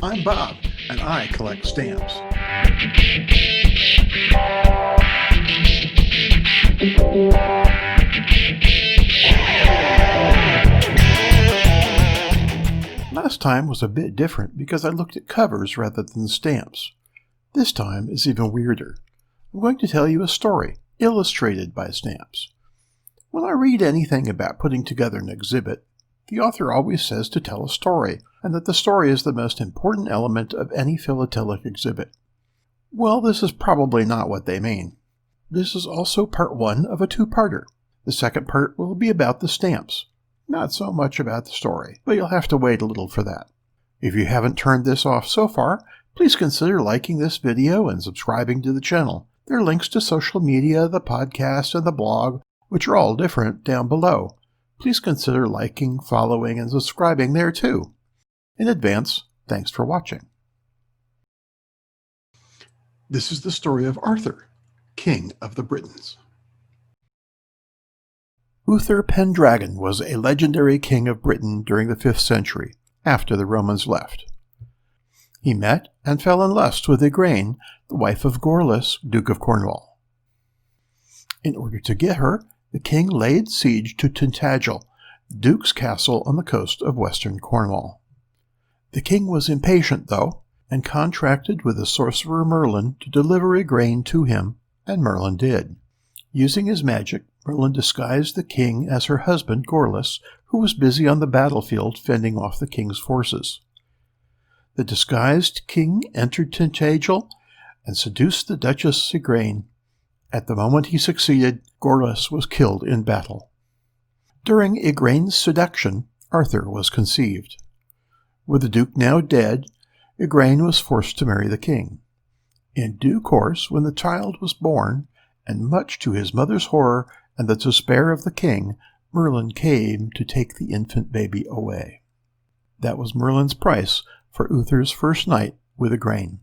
I'm Bob, and I collect stamps. Last time was a bit different because I looked at covers rather than stamps. This time is even weirder. I'm going to tell you a story, illustrated by stamps. When I read anything about putting together an exhibit, the author always says to tell a story, and that the story is the most important element of any philatelic exhibit. Well, this is probably not what they mean. This is also part one of a two-parter. The second part will be about the stamps. Not so much about the story, but you'll have to wait a little for that. If you haven't turned this off so far, please consider liking this video and subscribing to the channel. There are links to social media, the podcast, and the blog, which are all different, down below. Please consider liking, following, and subscribing there too. In advance, thanks for watching. This is the story of Arthur, King of the Britons. Uther Pendragon was a legendary king of Britain during the 5th century, after the Romans left. He met and fell in lust with Igraine, the wife of Gorlas, Duke of Cornwall. In order to get her, the king laid siege to Tintagel, the duke's castle on the coast of western Cornwall. The king was impatient, though, and contracted with the sorcerer Merlin to deliver Igraine to him, and Merlin did. Using his magic, Merlin disguised the king as her husband Gorlas, who was busy on the battlefield fending off the king's forces. The disguised king entered Tintagel and seduced the Duchess Igraine. At the moment he succeeded, Gorlas was killed in battle. During Igraine's seduction, Arthur was conceived. With the duke now dead, Igraine was forced to marry the king. In due course, when the child was born, and much to his mother's horror and the despair of the king, Merlin came to take the infant baby away. That was Merlin's price for Uther's first night with Igraine.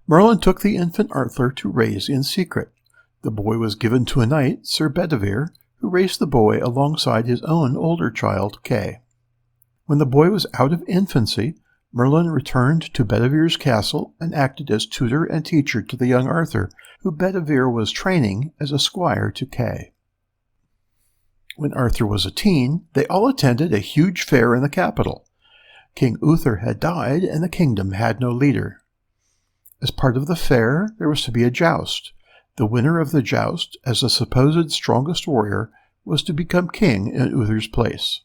Merlin took the infant Arthur to raise in secret. The boy was given to a knight, Sir Bedivere, who raised the boy alongside his own older child, Kay. When the boy was out of infancy, Merlin returned to Bedivere's castle and acted as tutor and teacher to the young Arthur, who Bedivere was training as a squire to Kay. When Arthur was a teen, they all attended a huge fair in the capital. King Uther had died, and the kingdom had no leader. As part of the fair, there was to be a joust. The winner of the joust, as the supposed strongest warrior, was to become king in Uther's place.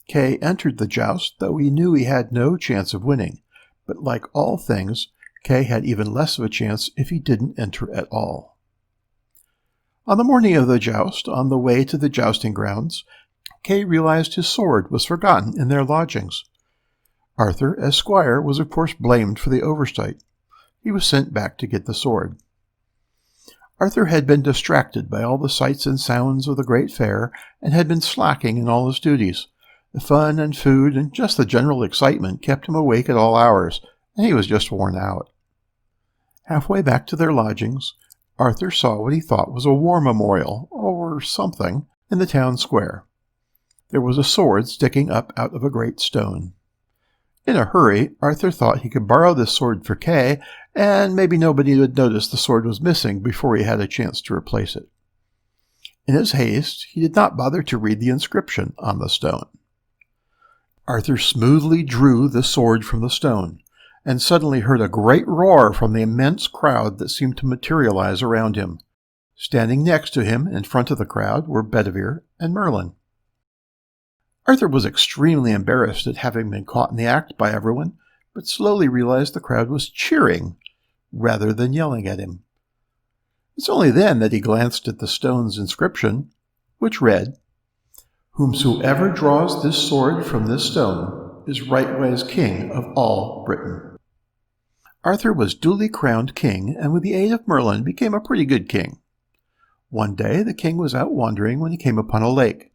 Kay entered the joust, though he knew he had no chance of winning. But like all things, Kay had even less of a chance if he didn't enter at all. On the morning of the joust, on the way to the jousting grounds, Kay realized his sword was forgotten in their lodgings. Arthur, as squire, was of course blamed for the oversight. He was sent back to get the sword. Arthur had been distracted by all the sights and sounds of the great fair, and had been slacking in all his duties. The fun and food and just the general excitement kept him awake at all hours, and he was just worn out. Halfway back to their lodgings, Arthur saw what he thought was a war memorial, or something, in the town square. There was a sword sticking up out of a great stone. In a hurry, Arthur thought he could borrow this sword for Kay, and maybe nobody would notice the sword was missing before he had a chance to replace it. In his haste, he did not bother to read the inscription on the stone. Arthur smoothly drew the sword from the stone, and suddenly heard a great roar from the immense crowd that seemed to materialize around him. Standing next to him, in front of the crowd, were Bedivere and Merlin. Arthur was extremely embarrassed at having been caught in the act by everyone, but slowly realized the crowd was cheering rather than yelling at him. It's only then that he glanced at the stone's inscription, which read, "Whomsoever draws this sword from this stone is rightways king of all Britain." Arthur was duly crowned king, and with the aid of Merlin became a pretty good king. One day the king was out wandering when he came upon a lake.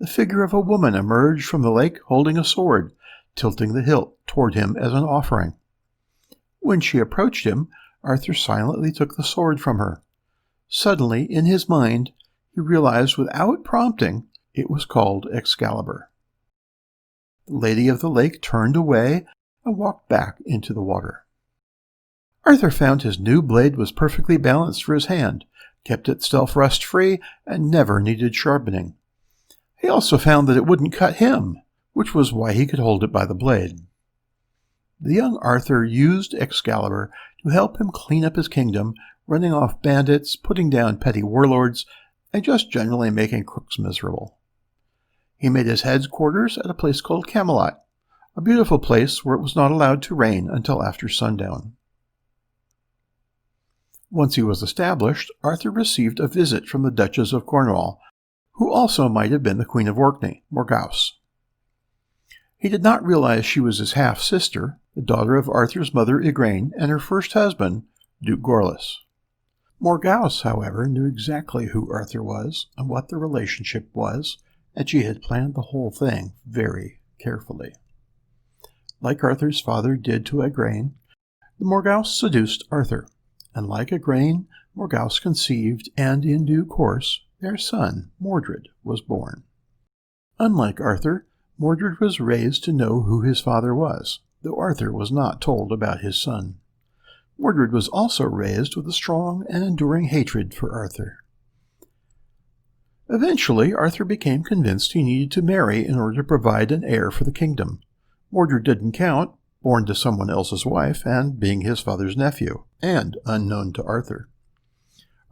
The figure of a woman emerged from the lake holding a sword, tilting the hilt toward him as an offering. When she approached him, Arthur silently took the sword from her. Suddenly, in his mind, he realized without prompting it was called Excalibur. The lady of the lake turned away and walked back into the water. Arthur found his new blade was perfectly balanced for his hand, kept itself rust-free, and never needed sharpening. He also found that it wouldn't cut him, which was why he could hold it by the blade. The young Arthur used Excalibur to help him clean up his kingdom, running off bandits, putting down petty warlords, and just generally making crooks miserable. He made his headquarters at a place called Camelot, a beautiful place where it was not allowed to rain until after sundown. Once he was established, Arthur received a visit from the Duchess of Cornwall, who also might have been the Queen of Orkney, Morgause. He did not realize she was his half-sister, the daughter of Arthur's mother Igraine and her first husband, Duke Gorlas. Morgause, however, knew exactly who Arthur was and what the relationship was, and she had planned the whole thing very carefully. Like Arthur's father did to Igraine, the Morgause seduced Arthur, and like Igraine, Morgause conceived, and in due course, their son, Mordred, was born. Unlike Arthur, Mordred was raised to know who his father was, though Arthur was not told about his son. Mordred was also raised with a strong and enduring hatred for Arthur. Eventually, Arthur became convinced he needed to marry in order to provide an heir for the kingdom. Mordred didn't count, born to someone else's wife, and being his father's nephew, and unknown to Arthur.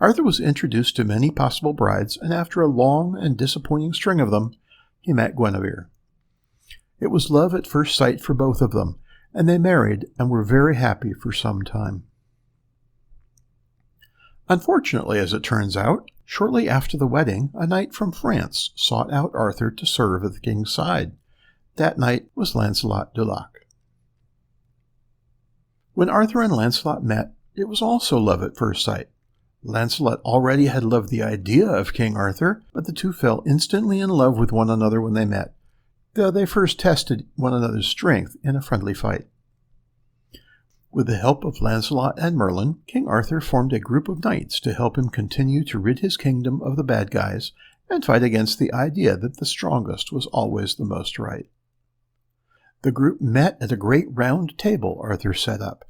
Arthur was introduced to many possible brides, and after a long and disappointing string of them, he met Guinevere. It was love at first sight for both of them, and they married and were very happy for some time. Unfortunately, as it turns out, shortly after the wedding, a knight from France sought out Arthur to serve at the king's side. That knight was Lancelot du Lac. When Arthur and Lancelot met, it was also love at first sight. Lancelot already had loved the idea of King Arthur, but the two fell instantly in love with one another when they met, though they first tested one another's strength in a friendly fight. With the help of Lancelot and Merlin, King Arthur formed a group of knights to help him continue to rid his kingdom of the bad guys and fight against the idea that the strongest was always the most right. The group met at a great round table Arthur set up.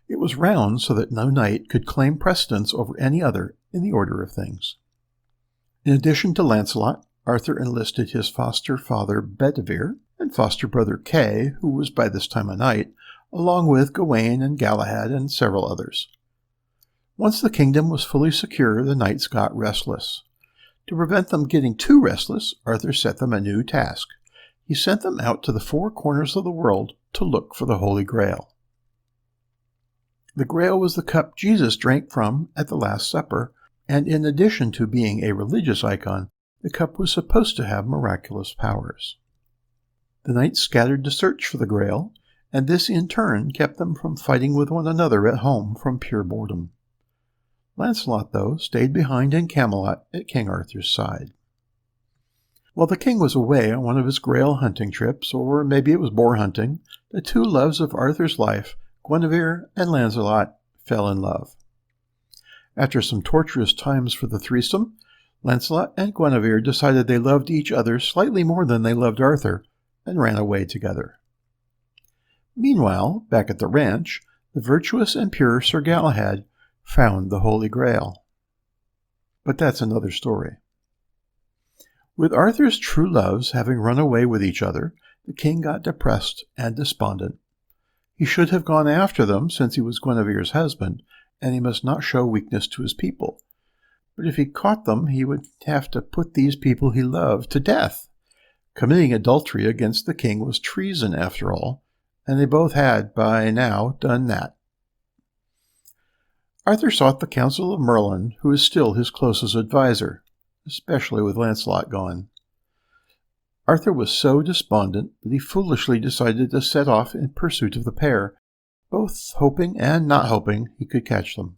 It was round so that no knight could claim precedence over any other in the order of things. In addition to Lancelot, Arthur enlisted his foster father Bedivere and foster brother Kay, who was by this time a knight, along with Gawain and Galahad and several others. Once the kingdom was fully secure, the knights got restless. To prevent them getting too restless, Arthur set them a new task. He sent them out to the four corners of the world to look for the Holy Grail. The Grail was the cup Jesus drank from at the Last Supper, and in addition to being a religious icon, the cup was supposed to have miraculous powers. The knights scattered to search for the Grail, and this in turn kept them from fighting with one another at home from pure boredom. Lancelot, though, stayed behind in Camelot at King Arthur's side. While the king was away on one of his Grail hunting trips, or maybe it was boar hunting, the two loves of Arthur's life, Guinevere and Lancelot, fell in love. After some torturous times for the threesome, Lancelot and Guinevere decided they loved each other slightly more than they loved Arthur, and ran away together. Meanwhile, back at the ranch, the virtuous and pure Sir Galahad found the Holy Grail. But that's another story. With Arthur's true loves having run away with each other, the king got depressed and despondent. He should have gone after them since he was Guinevere's husband, and he must not show weakness to his people. But if he caught them, he would have to put these people he loved to death. Committing adultery against the king was treason, after all, and they both had, by now, done that. Arthur sought the counsel of Merlin, who is still his closest adviser, especially with Lancelot gone. Arthur was so despondent that he foolishly decided to set off in pursuit of the pair, both hoping and not hoping he could catch them.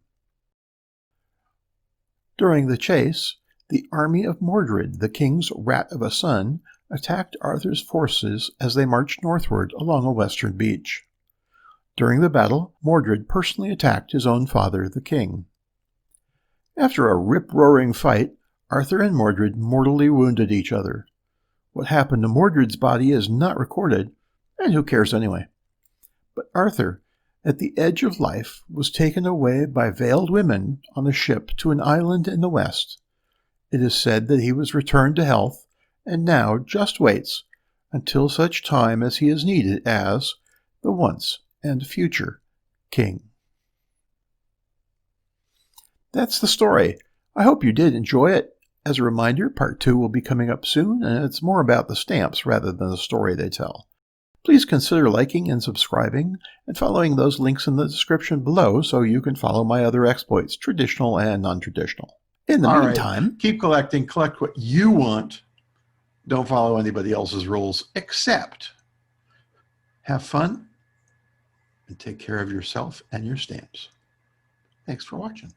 During the chase, the army of Mordred, the king's rat of a son, attacked Arthur's forces as they marched northward along a western beach. During the battle, Mordred personally attacked his own father, the king. After a rip-roaring fight, Arthur and Mordred mortally wounded each other. What happened to Mordred's body is not recorded, and who cares anyway? But Arthur, at the edge of life, was taken away by veiled women on a ship to an island in the west. It is said that he was returned to health, and now just waits until such time as he is needed as the once and future king. That's the story. I hope you did enjoy it. As a reminder, part 2 will be coming up soon, and it's more about the stamps rather than the story they tell. Please consider liking and subscribing and following those links in the description below so you can follow my other exploits, traditional and non-traditional. In the meantime, keep collecting, collect what you want. Don't follow anybody else's rules, except have fun and take care of yourself and your stamps. Thanks for watching.